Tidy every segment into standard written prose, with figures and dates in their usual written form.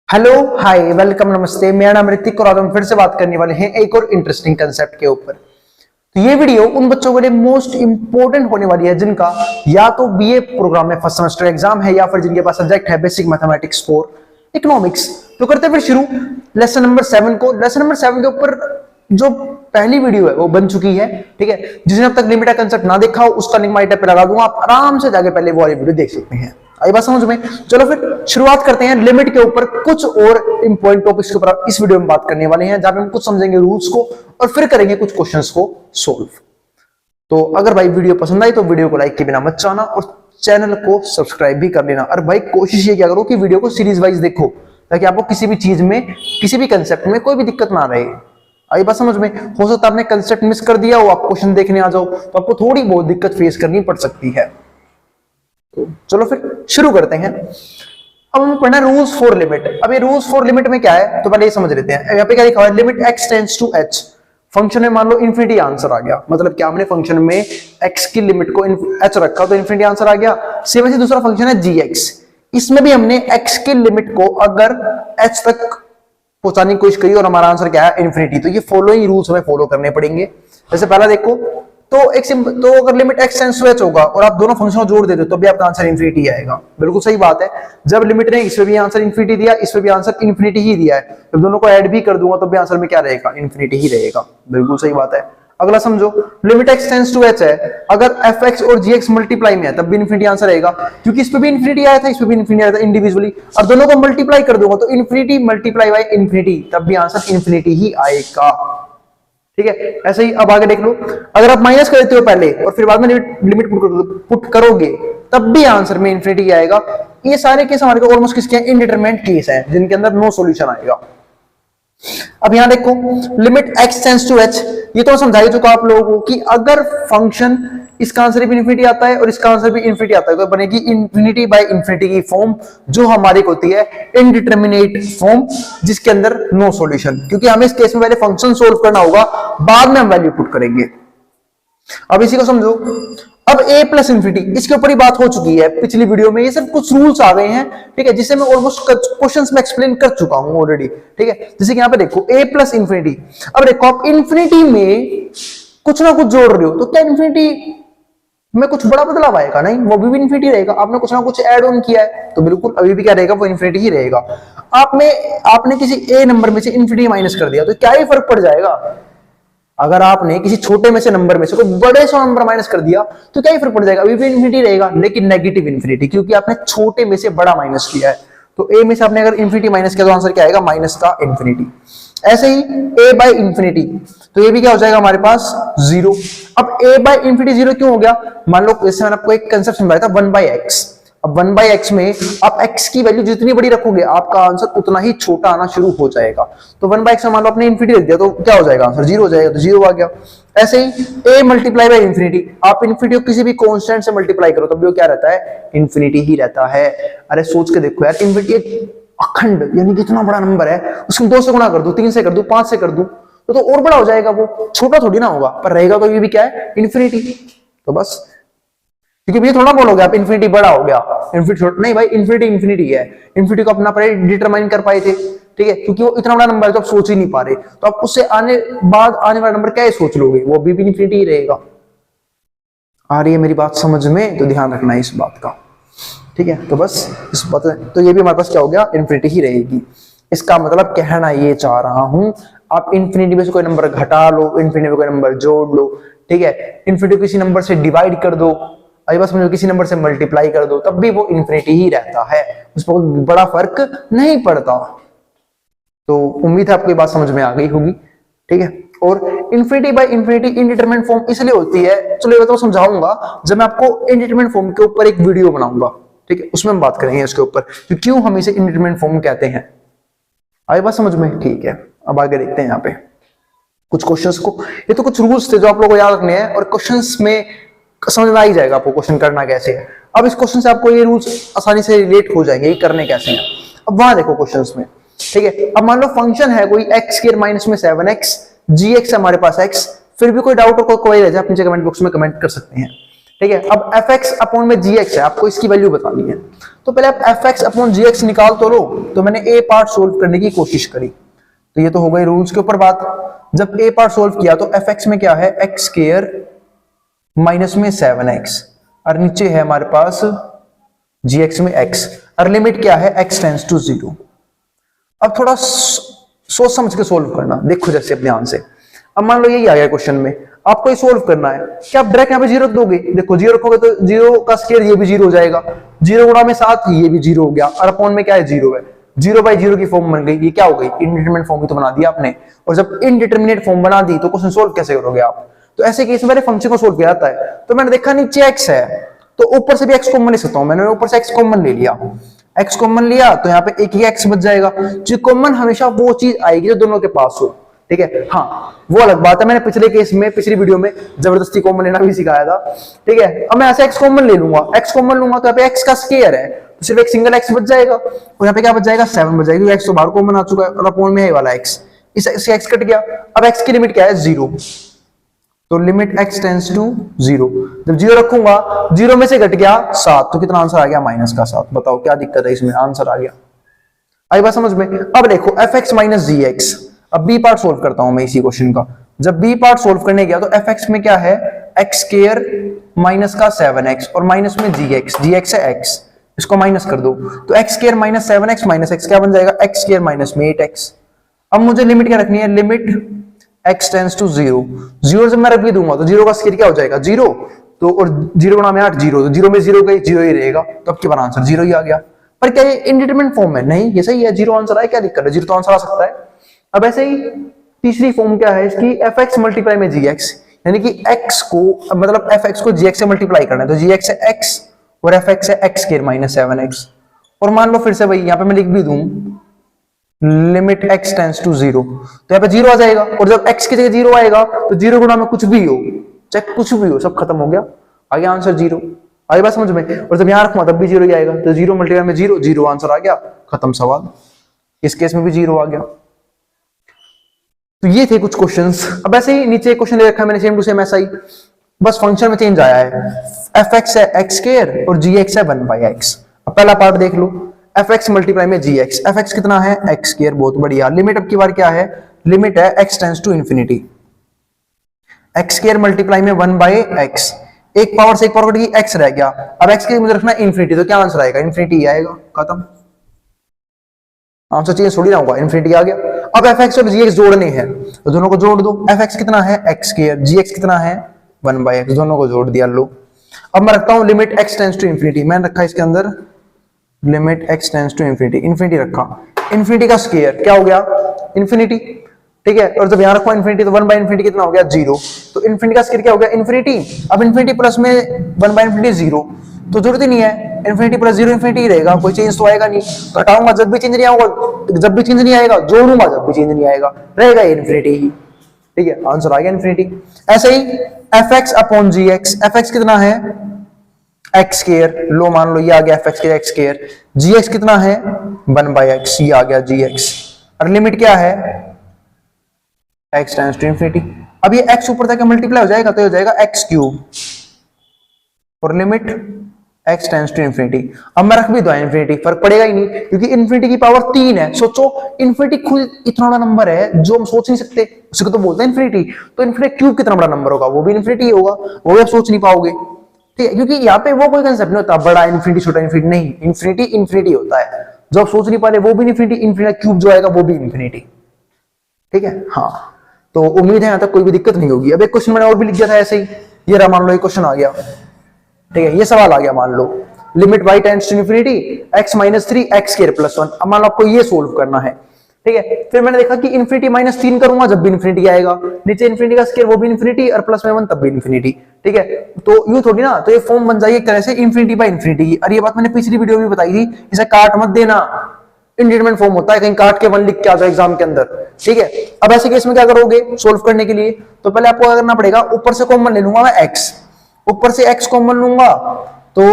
Hello hi welcome नमस्ते। मेरा नाम ऋतिक और आज हम फिर से बात करने वाले हैं एक और इंटरेस्टिंग कंसेप्ट के ऊपर। तो ये वीडियो उन बच्चों के लिए मोस्ट इंपॉर्टेंट होने वाली है जिनका या तो बीए प्रोग्राम में फर्स्ट सेमेस्टर एग्जाम है या फिर जिनके पास सब्जेक्ट है बेसिक मैथमेटिक्स फॉर इकोनॉमिक्स। तो करते फिर शुरू लेसन नंबर 7 को। लेसन नंबर 7 के ऊपर जो पहली वीडियो है वो बन चुकी है, ठीक है। जिसने अब तक लिमिट कंसेप्ट ना देखा हो उसका लिंक माई टैब पे लगा दूंगा, आप आराम से जाके पहले वो वाली वीडियो देख सकते हैं। आई बात समझ में? चलो फिर शुरुआत करते हैं लिमिट के ऊपर। कुछ और इंपॉर्टेंट टॉपिक्स के ऊपर इस वीडियो में बात करने वाले हैं जहां पे हम कुछ समझेंगे रूल्स को और फिर करेंगे कुछ क्वेश्चंस को सोल्व। तो अगर भाई वीडियो पसंद आई तो वीडियो को लाइक के बिना मत जाना और चैनल को सब्सक्राइब भी कर लेना। और भाई कोशिश ये क्या करो कि वीडियो को सीरीज वाइज देखो ताकि आपको किसी भी चीज में किसी भी कंसेप्ट में कोई भी दिक्कत ना रहे। आई बात समझ में? हो सकता है आपने कंसेप्ट मिस कर दिया हो, आप क्वेश्चन देखने आ जाओ तो आपको थोड़ी बहुत दिक्कत फेस करनी पड़ सकती है। तो चलो फिर शुरू करते हैं। अब हमें पढ़ना है रूल्स फॉर लिमिट। अब ये रूल्स फॉर लिमिट में क्या है तो पहले ये समझ लेते हैं। यहाँ पे क्या लिखा हुआ है, limit x tends to h। Function में मान लो इन्फिनिटी आंसर आ गया, मतलब क्या हमने फंक्शन में x की लिमिट को h रखा तो इन्फिनिटी आंसर आ गया। सेम ऐसे दूसरा फंक्शन है gx, इसमें भी हमने x की लिमिट को अगर h तक पहुंचाने की कोशिश करी और हमारा आंसर क्या है इन्फिनिटी, तो ये फॉलोइंग रूल्स हमें फॉलो करने पड़ेंगे। जैसे पहला देखो तो तो अगर limit x tends to h होगा और आप दोनों फंक्शन को जोड़ देते हो तो भी आपका आंसर इन्फिनिटी आएगा। बिल्कुल सही बात है। जब लिमिट ने इसमें भी आंसर इन्फिनिटी दिया, इसमें भी आंसर इन्फिनिटी ही दिया है, जब दोनों को ऐड भी कर दूंगा तो भी आंसर में क्या रहेगा, इन्फिनिटी ही रहेगा। बिल्कुल सही बात है। अगला समझो, limit x tends to h है, अगर fx और gx मल्टीप्लाई में है तब भी इन्फिनिटी आंसर आएगा, क्योंकि इस पे भी इन्फिनिटी आया था, इस पे भी इन्फिनिटी आया था इंडिविजुअली, और दोनों को मल्टीप्लाई कर दूंगा तो इन्फिनिटी मल्टीप्लाई बाय इन्फिनिटी तब भी आंसर इन्फिनिटी ही आएगा। ठीक है, ऐसे ही अब आगे देख लो, अगर आप माइनस कर देते हो पहले और फिर बाद में लिमिट पुट करोगे तब भी आंसर में इन्फिनिटी आएगा। ये सारे केस हमारे को ऑलमोस्ट किसके हैं, इनडिटरमिनेट केस है जिनके अंदर नो सॉल्यूशन आएगा। अब यहां देखो limit x tends to h, ये तो समझा ही चुका आप लोगों को कि अगर फंक्शन इसका आंसर भी इन्फिनिटी आता है और इसका आंसर भी इन्फिनिटी आता है तो बनेगी इन्फिनिटी बाय इन्फिनिटी की फॉर्म, जो हमारी होती है इनडिटरमिनेट फॉर्म जिसके अंदर नो सॉल्यूशन, क्योंकि हमें इस केस में पहले फंक्शन सोल्व करना होगा, बाद में हम वैल्यू पुट करेंगे। अब इसी को समझो। अब a प्लस इन्फिनिटी, इसके ऊपर ही बात हो चुकी है पिछली वीडियो में, ये सब कुछ रूल्स आ गए हैं, ठीक है, जिसे मैं ऑलमोस्ट क्वेश्चंस में एक्सप्लेन कर चुका हूं ऑलरेडी, ठीक है। जैसे कि यहां पे देखो a प्लस इन्फिनिटी, अब देखो आप इन्फिनिटी में कुछ ना कुछ जोड़ रहे हो तो क्या इन्फिनिटी में कुछ बड़ा बदलाव आएगा? नहीं, वो भी इन्फिनिटी रहेगा। आपने कुछ ना कुछ ऐड ऑन किया है तो बिल्कुल अभी भी क्या रहेगा, वो इन्फिनिटी ही रहेगा। आपने किसी a नंबर में से इन्फिनिटी माइनस कर दिया तो क्या ही फर्क पड़ जाएगा? अगर आपने किसी छोटे में से नंबर में से कोई बड़े से नंबर माइनस कर दिया तो क्या ही फर्क पड़ जाएगा, अभी भी इन्फिनिटी रहेगा, लेकिन नेगेटिव इन्फिनिटी, क्योंकि आपने छोटे में से बड़ा माइनस किया है। तो a में से आपने अगर इन्फिनिटी माइनस किया तो आंसर क्या आएगा, माइनस का इन्फिनिटी। ऐसे ही a बाय इन्फिनिटी, तो ये भी क्या हो जाएगा हमारे पास, जीरो। अब a बाय इन्फिनिटी जीरो क्यों हो गया? मान लो जैसे मैंने आपको एक कंसेप्ट समझाया था 1/x। अब 1/x में आप x की वैल्यू जितनी बड़ी रखोगे आपका आंसर उतना ही छोटा आना शुरू हो जाएगा। तो 1/x में मान लो आपने इन्फिनिटी रख दिया तो क्या हो जाएगा, आंसर जीरो हो जाएगा, तो जीरो आ गया। ऐसे ही a मल्टीप्लाई बाय इन्फिनिटी, आप इन्फिनिटी को किसी भी कांस्टेंट से मल्टीप्लाई करो तब भी वो क्या रहता है, इन्फिनिटी ही रहता है। अरे सोच के देखो यार, इन्फिनिटी एक अखंड यानी कि इतना बड़ा नंबर है, उसको 2 से गुणा कर दूं, 3 से कर दूं, 5 से कर दूं तो और बड़ा हो जाएगा, वो छोटा थोड़ी ना होगा, पर रहेगा तो ये भी क्या है, इन्फिनिटी। तो बस, क्योंकि ये थोड़ा बोलोगे आप इन्फिनिटी बड़ा हो गया, इन्फिनिटी नहीं भाई, इन्फिनिटी इन्फिनिटी है। इन्फिनिटी को अपना पहले डिटरमाइन कर पाए थे, ठीक है, क्योंकि वो इतना बड़ा नंबर है तो आप सोच ही नहीं पा रहे, तो आप उससे आने वाला नंबर क्या सोच लोगे, वो भी इन्फिनिटी ही रहेगा। आ रही है मेरी बात समझ में? तो ध्यान रखना है इस बात का, ठीक है। तो बस इस बात, तो ये भी हमारे पास क्या हो गया, इन्फिनिटी ही रहेगी। इसका मतलब कहना ये चाह रहा हूं, आप इन्फिनिटी में से कोई नंबर घटा लो, इन्फिनिटी में कोई नंबर जोड़ लो, ठीक है, इन्फिनिटी किसी नंबर से डिवाइड कर दो, आई बस समझो किसी नंबर से मल्टीप्लाई कर दो, तब भी वो इन्फिनिटी ही रहता है, उस पर कोई बड़ा फर्क नहीं पड़ता। तो उम्मीद है आपको ये बात समझ में आ गई होगी, ठीक है। और infinity by infinity indeterminate form इसलिए होती है, चलो ये तो समझाऊंगा जब मैं आपको इनडिटरमिनेट फॉर्म के ऊपर एक वीडियो बनाऊंगा, ठीक है, उसमें हम बात करेंगे इसके ऊपर कि क्यों हम इसे इनडिटरमिनेट फॉर्म कहते हैं। आई बात समझ में? ठीक है, अब आगे देखते हैं यहाँ पे कुछ क्वेश्चंस को। ये तो कुछ रूल्स थे जो आप लोगों को याद रखने हैं और क्वेश्चंस में समझ में आ ही जाएगा आपको क्वेश्चन करना कैसे है। अब इस क्वेश्चन से आपको ये रूल्स आसानी से रिलेट हो जाएंगे, ये करने कैसे हैं। अब वहां देखो क्वेश्चंस में, ठीक है। अब मान लो फंक्शन है कोई x² माइनस में 7x, gx हमारे पास x, फिर भी कोई डाउट हो कोई रह जाए आप नीचे कमेंट बॉक्स में कमेंट कर सकते हैं, ठीक है। अब एफ एक्स अपॉन में जी एक्स है, आपको इसकी वैल्यू बतानी है, तो पहले आप एफ एक्स अपॉन जी एक्स निकाल तो लो। तो मैंने ए पार्ट सोल्व करने की कोशिश करी, तो ये तो हो गई रूल्स के ऊपर बात। जब ए पार्ट सोल्व किया तो एफ एक्स में क्या है, एक्स स्क्वायर माइनस में 7x और नीचे है हमारे पास जी एक्स में x और लिमिट क्या है, x टेंड्स टू 0। अब थोड़ा सोच समझ के सोल्व करना, देखो जैसे अब ध्यान से। अब मान लो यही आ गया क्वेश्चन में, आपको ये सोल्व करना है, क्या आप डायरेक्ट यहाँ पे 0 रख दोगे? देखो 0 रखोगे तो 0 का स्क्वायर ये भी 0 हो जाएगा, 0 गुणा में 7 ये भी 0 हो गया और अपॉन में क्या है 0 है, 0/0 की फॉर्म बन गई। ये क्या हो गई, इनडिटरमिनेट फॉर्म ही तो बना दिया आपने। और जब इनडिटरमिनेट फॉर्म बना दी तो क्वेश्चन सोल्व कैसे करोगे आप? तो ऐसे केस में फंक्शन को सोल्व किया जाता है। तो मैंने देखा नीचे x है तो ऊपर से भी x कॉमन ले सकता हूं, मैंने ऊपर से x कॉमन ले लिया, x कॉमन लिया तो यहाँ पे एक ही x बच जाएगा। जो कॉमन हमेशा वो चीज आएगी जो दोनों के पास हो, ठीक है। हाँ वो अलग बात है, मैंने पिछले केस में पिछली वीडियो में जबरदस्ती कॉमन लेना भी सिखाया था, ठीक है। अब मैं ऐसे x कॉमन ले लूंगा, x कॉमन लूंगा तो यहाँ पे x का स्क्वायर है तो सिर्फ एक सिंगल x बच जाएगा और यहाँ पे क्या बच जाएगा 7 बच जाएगी, x तो बाहर कॉमन आ चुका है और अपॉन में है वाला x, इससे x कट गया। अब x की लिमिट क्या है 0, तो लिमिट x टेंड्स टू 0। जब 0 रखूंगा 0 में से घट गया 7 तो कितना आंसर आ गया, माइनस का 7। बताओ क्या दिक्कत है इसमें, आंसर आ गया। आई बात समझ में? अब देखो एफ एक्स माइनस जी एक्स, अब बी पार्ट सोल्व करता हूं मैं इसी क्वेश्चन का। जब बी पार्ट सोल्व करने गया तो एफ एक्स में क्या है, एक्स स्क्वायर माइनस का 7x और माइनस में जी एक्स है x, इसको माइनस कर दो तो x square minus 7x minus x क्या बन जाएगा, एक्स स्क्वायर माइनस में 8x। अब मुझे लिमिट क्या रखनी है, लिमिट x टेंड्स टू 0। 0 जब मैं रख भी दूंगा तो 0 का स्क्वायर क्या हो जाएगा 0, तो और 0 गुणा में 8 0, तो 0 में 0 गई 0 ही रहेगा, तो अब क्या आंसर 0 ही आ गया। पर क्या ये इनडिटरमिनेट फॉर्म है? नहीं, ये सही है, 0 आंसर आए, क्या दिक्कत है, 0 तो आंसर आ सकता है। अब ऐसे ही तीसरी फॉर्म क्या है इसकी, एफ एक्स मल्टीप्लाई में जी एक्स, यानी कि x को मतलब एफ एक्स को जी एक्स से मल्टीप्लाई करना है, तो जी एक्स है x और एफ एक्स है एक्स स्क्वायर माइनस 7x। और मान लो फिर से भाई यहाँ पे मैं लिख भी दूं लिमिट x टेंड्स टू 0, तो यहाँ पे 0 आ जाएगा और जब x की जगह 0 आएगा तो 0 गुणा में कुछ भी हो, चाहे कुछ भी हो, सब खत्म हो गया, आ गया आंसर 0। आई बात समझ में? और जब यहां रखूंगा तब भी 0 ही आएगा, तो 0 मल्टीप्लाई में 0, 0 आंसर आ गया, खत्म सवाल। इस केस में भी 0 आ गया। तो ये थे कुछ क्वेश्चंस। अब ऐसे ही नीचे क्वेश्चन ले रखा है मैंने सेम टू सेम ऐसा ही, बस फंक्शन में चेंज आया है, एफ एक्स है एक्स स्क्वायर और जी एक्स है 1/x। अब पहला पार्ट देख लो, एफ एक्स मल्टीप्लाई में जी एक्स, एफ एक्स कितना है एक्स स्क्वायर, बहुत बढ़िया। लिमिट अब की बार क्या है, लिमिट है x tends to infinity, x square multiply में 1/x, एक पावर से एक पावर कट गई, x रह गया। अब x के मुझे रखना है इंफिनिटी, तो क्या आंसर आएगा, इंफिनिटी आएगा, खत्म, आंसर चेंज थोड़ी ना होगा, इंफिनिटी आ गया। अब एफ एक्स और जी एक्स जोड़ने हैं तो दोनों को जोड़ दो, एफ एक्स कितना है एक्स स्क्वायर, जी एक्स कितना है 1/x, दोनों को जोड़ दिया लो। अब मैं रखता हूं limit x tends to infinity, मैंने रखा इसके अंदर limit x tends to infinity, infinity रखा, इंफिनिटी का स्क्वायर क्या हो गया इंफिनिटी, ठीक है। और जब यहां रखो इंफिनिटी तो 1/इंफिनिटी कितना हो गया 0, तो इंफिनिटी का स्क्वायर क्या हो गया इंफिनिटी। अब इंफिनिटी प्लस में 1/इंफिनिटी 0, तो जरूरत ही नहीं है, इंफिनिटी प्लस 0 इंफिनिटी ही रहेगा, कोई चेंज तो आएगा नहीं। घटाऊंगा जब भी चेंज नहीं आएगा, जब भी चेंज नहीं आएगा, जोड़ूंगा जब भी चेंज नहीं आएगा, रहेगा ये इंफिनिटी ही, ठीक है, आंसर आ गया इंफिनिटी। ऐसे ही एफ एक्स अपॉन जी एक्स, एफ एक्स कितना है एक्स स्क्वायर, लो मान लो ये आ गया एफ एक्स के एक्स स्क्वायर, जी एक्स कितना है 1/x, ये आ गया जी एक्स, और लिमिट क्या है x टेंड्स टू इंफिनिटी। अब ये x ऊपर जाके मल्टीप्लाई हो जाएगा तो हो जाएगा x क्यूब और limit x tends to infinity. अब मैं रख भी दो इंफिनिटी, फर्क पड़ेगा ही नहीं क्योंकि इंफिनिटी की पावर 3 है। सोचो इंफिनिटी खुद इतना बड़ा नंबर है जो हम सोच नहीं सकते, उसको तो बोलते हैं इंफिनिटी, तो इंफिनिटी क्यूब कितना बड़ा नंबर होगा, वो भी इंफिनिटी होगा, वो भी आप सोच नहीं पाओगे, ठीक है, क्योंकि यहाँ पे वो कोई कंसेप्ट नहीं होता बड़ा इंफिनिटी छोटा इंफिनिटी, नहीं, इंफिनिटी इंफिनिटी होता है, जो आप सोच नहीं पा रहे वो भी इंफिनिटी, इंफिनिटी क्यूब जो आएगा वो भी इंफिनिटी, ठीक है। हाँ तो उम्मीद है यहां तक कोई भी दिक्कत नहीं होगी। अब एक क्वेश्चन मैंने और भी लिख दिया था ऐसे ही, ये रहा, मान लो एक क्वेश्चन आ गया, ठीक है, ये सवाल आ गया, मान लो limit y tends to infinity x minus 3 x square plus 1। अब मान लो आपको ये सोल्व करना है, ठीक है। फिर मैंने देखा कि इंफिनिटी माइनस 3 करूंगा जब भी इंफिनिटी आएगा, नीचे इंफिनिटी का स्क्वायर वो भी इंफिनिटी और प्लस में 1 तब भी इंफिनिटी, ठीक है। तो यूं थोड़ी ना, तो ये फॉर्म बन जाएगी एक तरह से इंफिनिटी बाय इंफिनिटी। और ये बात मैंने पिछली वीडियो में बताई थी, इसे काट मत देना, इंडिटरमिनेट फॉर्म होता है, कहीं काट के 1 लिख के आ जाए एग्जाम के अंदर, ठीक है। अब ऐसे केस में क्या करोगे सोल्व करने के लिए, तो पहले आपको क्या करना पड़ेगा, ऊपर से कॉमन ले लूंगा मैं x, ऊपर से x कॉमन लूंगा तो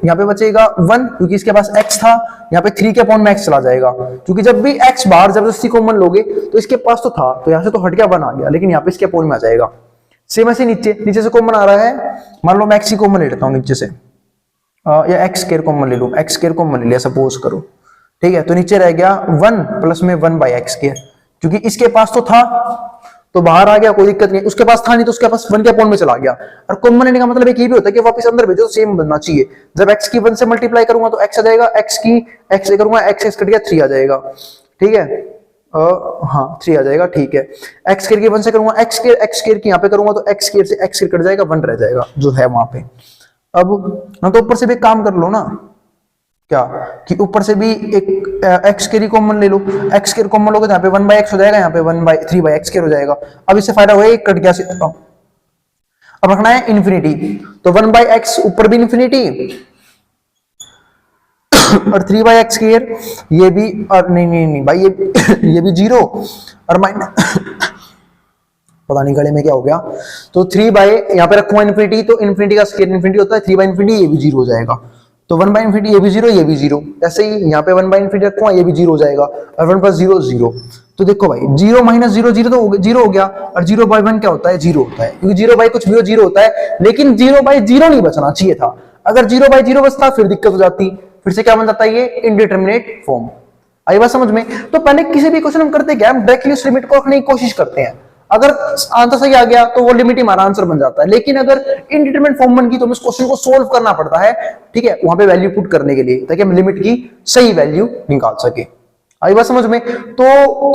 यहाँ पे बचेगा 1, क्योंकि इसके पास x था, यहाँ पे 3 के अपॉन में x चला जाएगा, क्योंकि जब भी x बाहर जबरदस्ती कॉमन लोगे तो इसके पास तो था, तो यहाँ से तो हट गया 1 आ गया, लेकिन यहाँ पे इसके अपॉन में आ जाएगा। सेम ऐसे नीचे से कॉमन आ रहा है, मान लो मैं एक्स ही कॉमन ले लेता हूँ नीचे से, या एक्स स्क्वायर कॉमन ले लूँ, एक्स स्क्वायर कॉमन ले लिया सपोज करो, ठीक है। तो नीचे रह गया 1 प्लस में 1 बाई एक्स स्क्वायर, क्योंकि इसके पास तो था तो बाहर आ गया, कोई दिक्कत नहीं, उसके पास था नहीं तो उसके पास 1 के अपॉन में चला गया। और कॉमन लेने का मतलब एक ये भी होता है कि वापस अंदर भेजो, सेम बनना चाहिए। जब x की 1 से मल्टीप्लाई करूंगा तो x आ जाएगा, x से करूंगा x कट गया 3 आ जाएगा, ठीक है। हाँ 3 आ जाएगा, ठीक है। x स्क्वायर की 1 से करूंगा x स्क्वायर की यहाँ पे करूंगा तो x स्क्वायर से x स्क्वायर कट जाएगा, 1 रह जाएगा जो है वहां पे। अब ना तो ऊपर से भी एक काम कर लो ना, क्या कि ऊपर से भी एक एक्स स्क्वायर कॉमन ले लो, एक्स स्क्वायर कॉमन लोगे तो यहाँ पे 1 बाई एक्स हो जाएगा, यहाँ पे 1 बाई 3 बाई एक्स स्क्वायर हो जाएगा। अब इससे फायदा हुआ एक कट गया, अब रखना है इन्फिनिटी, तो 1 बाई एक्स ऊपर भी इन्फिनिटी और 3 बाई एक्स स्क्वायर ये भी, और नहीं भाई ये भी 0 और माइनस पता नहीं गले में क्या हो गया, तो 3 बाई यहाँ पे रखूंगा इन्फिनिटी, तो इन्फिनिटी का स्क्वायर इन्फिनिटी होता है, 3 बाई इन्फिनिटी ये भी 0 हो जाएगा, तो 1 बाई इन्फिनिटी ये भी 0 ये भी 0, ऐसे ही यहाँ पे 1 बाई इन्फिनिटी रखूंगा ये भी 0 हो जाएगा, और 1 प्लस 0 0। तो देखो भाई 0 माइनस 0 0 तो 0 हो गया, और 0 बाई 1 क्या होता है 0 होता है, क्योंकि 0 बाई कुछ भी हो 0 होता है, लेकिन 0 बाई 0 नहीं बचना चाहिए था। अगर 0 बाई 0 बचता फिर दिक्कत हो जाती, फिर से क्या बन जाता है ये इनडिटरमिनेट फॉर्म। आई बात समझ में? तो पहले किसी भी क्वेश्चन हम करते क्या, हम डायरेक्टली उस लिमिट को रखने की कोशिश करते हैं, अगर आंसर सही आ गया तो वो लिमिट ही हमारा आंसर बन जाता है। लेकिन अगर इनडिटरमिनेट फॉर्म बन गई तो हमें इस क्वेश्चन को सोल्व करना पड़ता है, ठीक है, वहां पे वैल्यू पुट करने के लिए, ताकि हम लिमिट की सही वैल्यू निकाल सके। आई बात समझ में? तो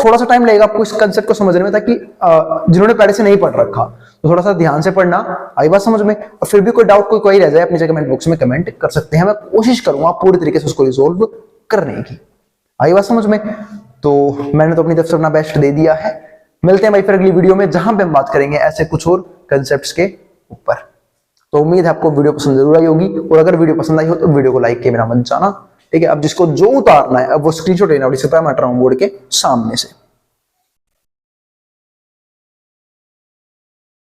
थोड़ा सा टाइम लगेगा आपको इस कंसेप्ट को समझने में, ताकि जिन्होंने पहले से नहीं पढ़ रखा तो थोड़ा सा ध्यान से पढ़ना। आई बात समझ में? और फिर भी कोई डाउट कोई रह जाए अपनी जगह कमेंट बॉक्स में कमेंट कर सकते हैं, मैं कोशिश करूंगा पूरी तरीके से उसको रिजोल्व करने की। आई बात समझ में? तो मैंने तो अपनी तरफ से अपना बेस्ट दे दिया है। मिलते हैं भाई फिर अगली वीडियो में, जहां पे हम बात करेंगे ऐसे कुछ और कंसेप्ट्स के ऊपर। तो उम्मीद है आपको वीडियो पसंद जरूर आई होगी, और अगर वीडियो पसंद आई हो तो वीडियो को लाइक किए बिना मत जाना, ठीक है। अब जिसको जो उतारना है अब वो स्क्रीनशॉट लेना पड़ सकता है बोर्ड के सामने से।